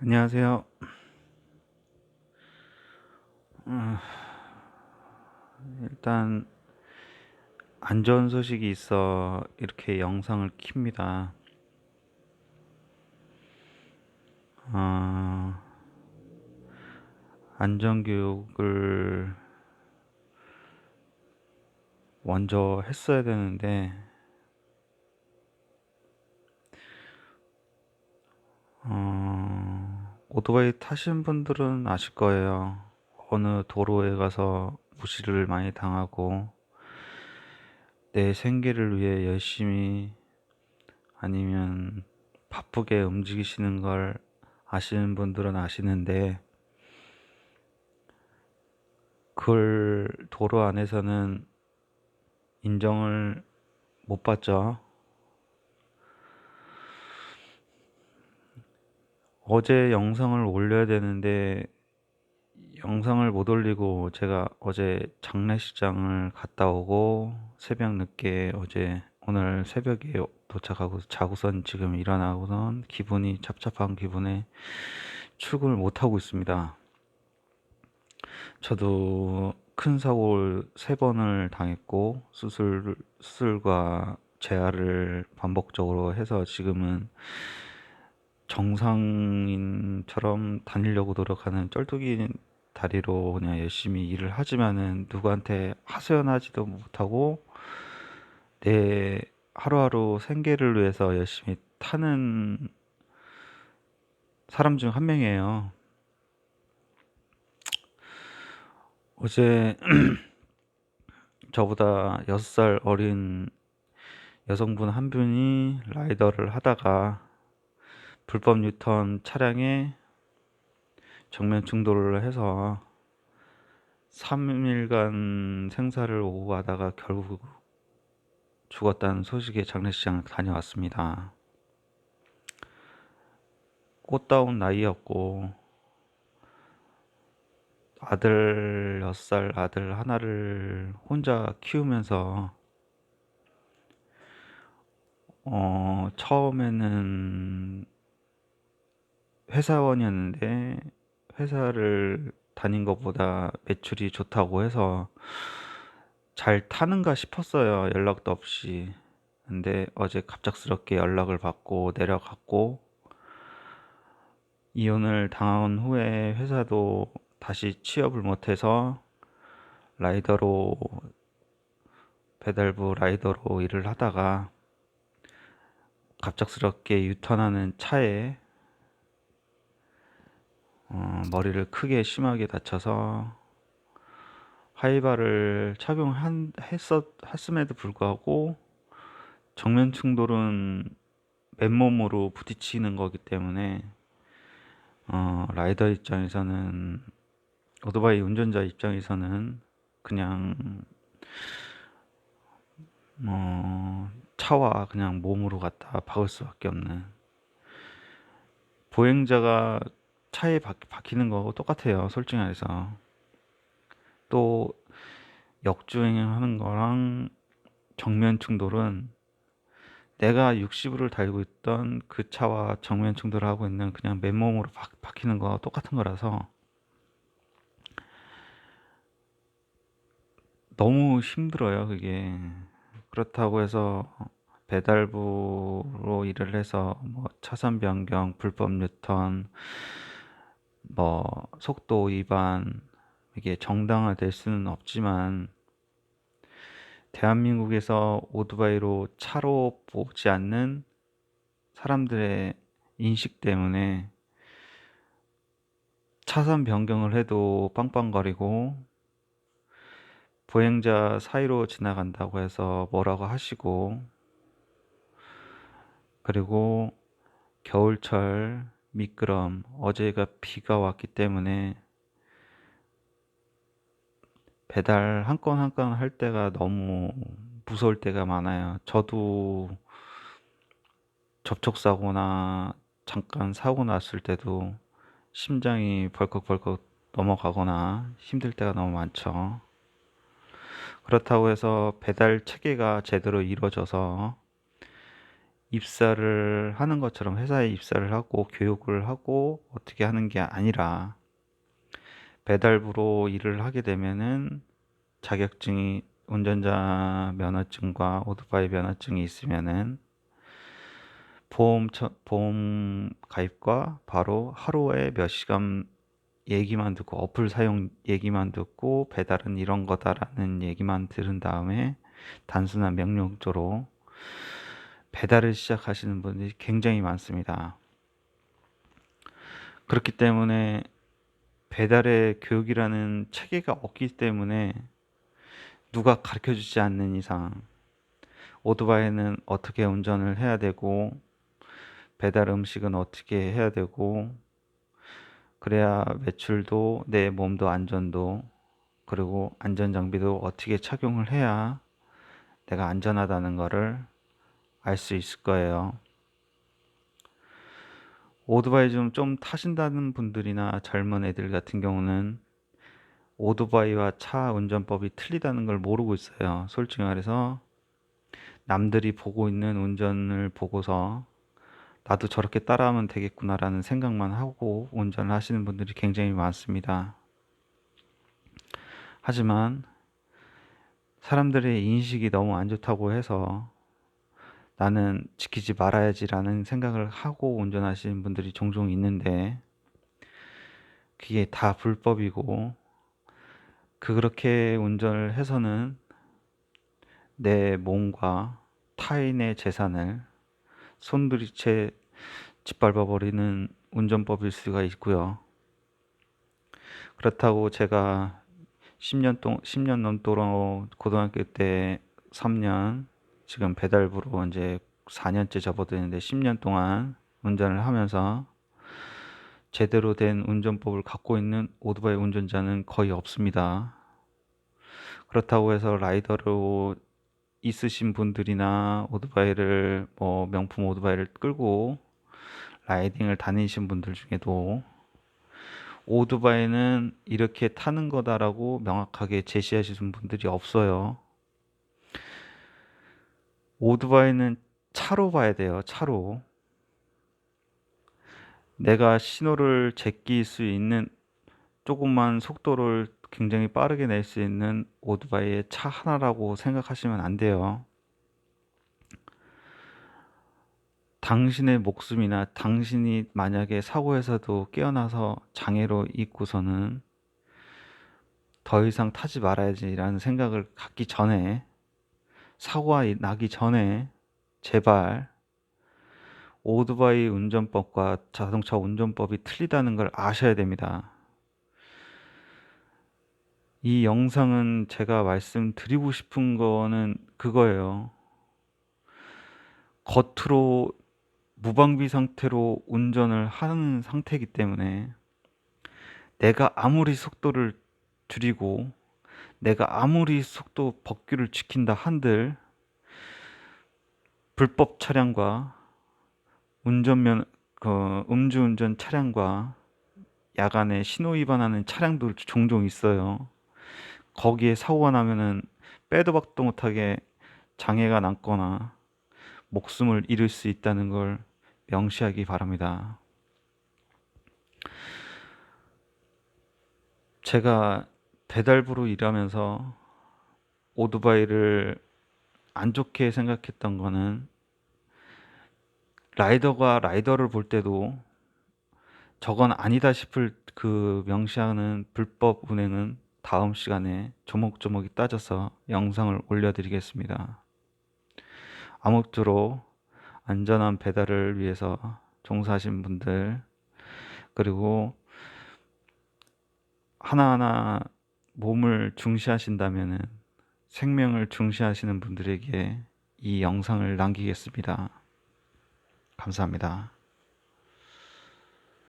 안녕하세요. 일단 안 좋은 소식이 있어 이렇게 영상을 킵니다. 어, 안전교육을 먼저 했어야 되는데 오토바이 타신 분들은 아실 거예요. 어느 도로에 가서 무시를 많이 당하고 내 생계를 위해 열심히 아니면 바쁘게 움직이시는 걸 아시는 분들은 아시는데 그걸 도로 안에서는 인정을 못 받죠. 어제 영상을 올려야 되는데 영상을 못 올리고 제가 어제 장례식장을 갔다 오고 새벽 늦게 어제 오늘 새벽에 도착하고 자고선 지금 일어나고선 기분이 찹찹한 기분에 출근을 못 하고 있습니다. 저도 큰 사고를 세 번을 당했고 수술과 재활을 반복적으로 해서 지금은 정상인처럼 다니려고 노력하는 쩔뚝이 다리로 그냥 열심히 일을 하지만은 누구한테 하소연하지도 못하고 내 하루하루 생계를 위해서 열심히 타는 사람 중 한 명이에요. 어제 저보다 6살 어린 여성분 한 분이 라이더를 하다가 불법 유턴 차량에 정면 충돌을 해서 3일간 생사를 오고 가다가 결국 죽었다는 소식에 장례식장을 다녀왔습니다. 꽃다운 나이였고 아들 6살 아들 하나를 혼자 키우면서 처음에는 회사원이었는데 회사를 다닌 것보다 매출이 좋다고 해서 잘 타는가 싶었어요. 연락도 없이. 근데 어제 갑작스럽게 연락을 받고 내려갔고 이혼을 당한 후에 회사도 다시 취업을 못해서 라이더로 배달부 라이더로 일을 하다가 갑작스럽게 유턴하는 차에 머리를 크게 심하게 다쳐서 하이바를 했음에도 불구하고 정면 충돌은 맨몸으로 부딪히는 거기 때문에 라이더 입장에서는 오토바이 운전자 입장에서는 그냥 차와 그냥 몸으로 갖다 박을 수밖에 없는 보행자가 차에 박히는 거하고 똑같아요. 솔직히 말해서 또 역주행하는 거랑 정면 충돌은 내가 60을 달고 있던 그 차와 정면 충돌을 하고 있는 그냥 맨몸으로 박히는 거와 똑같은 거라서 너무 힘들어요, 그게. 그렇다고 해서 배달부로 일을 해서 뭐 차선 변경, 불법 유턴, 뭐 속도 위반 이게 정당화될 수는 없지만 대한민국에서 오토바이로 차로 보지 않는 사람들의 인식 때문에 차선 변경을 해도 빵빵거리고 보행자 사이로 지나간다고 해서 뭐라고 하시고 그리고 겨울철 미끄럼 어제가 비가 왔기 때문에 배달 한 건 한 건 할 때가 너무 무서울 때가 많아요. 저도 접촉사고나 잠깐 사고 났을 때도 심장이 벌컥벌컥 넘어가거나 힘들 때가 너무 많죠. 그렇다고 해서 배달 체계가 제대로 이루어져서 입사를 하는 것처럼 회사에 입사를 하고 교육을 하고 어떻게 하는 게 아니라 배달부로 일을 하게 되면은 자격증이 운전자 면허증과 오토바이 면허증이 있으면은 보험 가입과 바로 하루에 몇 시간 얘기만 듣고 어플 사용 얘기만 듣고 배달은 이런 거다라는 얘기만 들은 다음에 단순한 명령조로 배달을 시작하시는 분들이 굉장히 많습니다. 그렇기 때문에 배달의 교육이라는 체계가 없기 때문에 누가 가르쳐 주지 않는 이상 오토바이는 어떻게 운전을 해야 되고 배달 음식은 어떻게 해야 되고 그래야 매출도 내 몸도 안전도 그리고 안전장비도 어떻게 착용을 해야 내가 안전하다는 거를 알 수 있을 거예요. 오토바이 좀 타신다는 분들이나 젊은 애들 같은 경우는 오토바이와 차 운전법이 틀리다는 걸 모르고 있어요. 솔직히 말해서 남들이 보고 있는 운전을 보고서 나도 저렇게 따라하면 되겠구나라는 생각만 하고 운전을 하시는 분들이 굉장히 많습니다. 하지만 사람들의 인식이 너무 안 좋다고 해서 나는 지키지 말아야지라는 생각을 하고 운전하시는 분들이 종종 있는데 그게 다 불법이고 그렇게 운전을 해서는 내 몸과 타인의 재산을 손들이채 짓밟아 버리는 운전법일 수가 있고요. 그렇다고 제가 10년 넘도록 고등학교 때 3년, 지금 배달부로 이제 4년째 접어드는데 10년 동안 운전을 하면서 제대로 된 운전법을 갖고 있는 오토바이 운전자는 거의 없습니다. 그렇다고 해서 라이더로 있으신 분들이나 오토바이를 명품 오토바이를 끌고 라이딩을 다니신 분들 중에도 오토바이는 이렇게 타는 거다라고 명확하게 제시하시는 분들이 없어요. 오토바이는 차로 봐야 돼요. 차로. 내가 신호를 제낄 수 있는 조금만 속도를 굉장히 빠르게 낼 수 있는 오토바이의 차 하나라고 생각하시면 안 돼요. 당신의 목숨이나 당신이 만약에 사고에서도 깨어나서 장애로 있고서는 더 이상 타지 말아야지라는 생각을 갖기 전에 사고가 나기 전에 제발 오토바이 운전법과 자동차 운전법이 틀리다는 걸 아셔야 됩니다. 이 영상은 제가 말씀드리고 싶은 거는 그거예요. 겉으로 무방비 상태로 운전을 하는 상태이기 때문에 내가 아무리 속도를 줄이고 내가 아무리 속도 법규를 지킨다 한들 불법 차량과 음주운전 차량과 야간에 신호 위반하는 차량도 종종 있어요. 거기에 사고가 나면은 빼도 박도 못하게 장애가 남거나 목숨을 잃을 수 있다는 걸 명시하기 바랍니다. 제가 배달부로 일하면서 오토바이를 안 좋게 생각했던 거는 라이더가 라이더를 볼 때도 저건 아니다 싶을 그 명시하는 불법 운행은 다음 시간에 조목조목이 따져서 영상을 올려드리겠습니다. 아무쪼록 안전한 배달을 위해서 종사하신 분들 그리고 하나하나 몸을 중시하신다면은 생명을 중시하시는 분들에게 이 영상을 남기겠습니다. 감사합니다.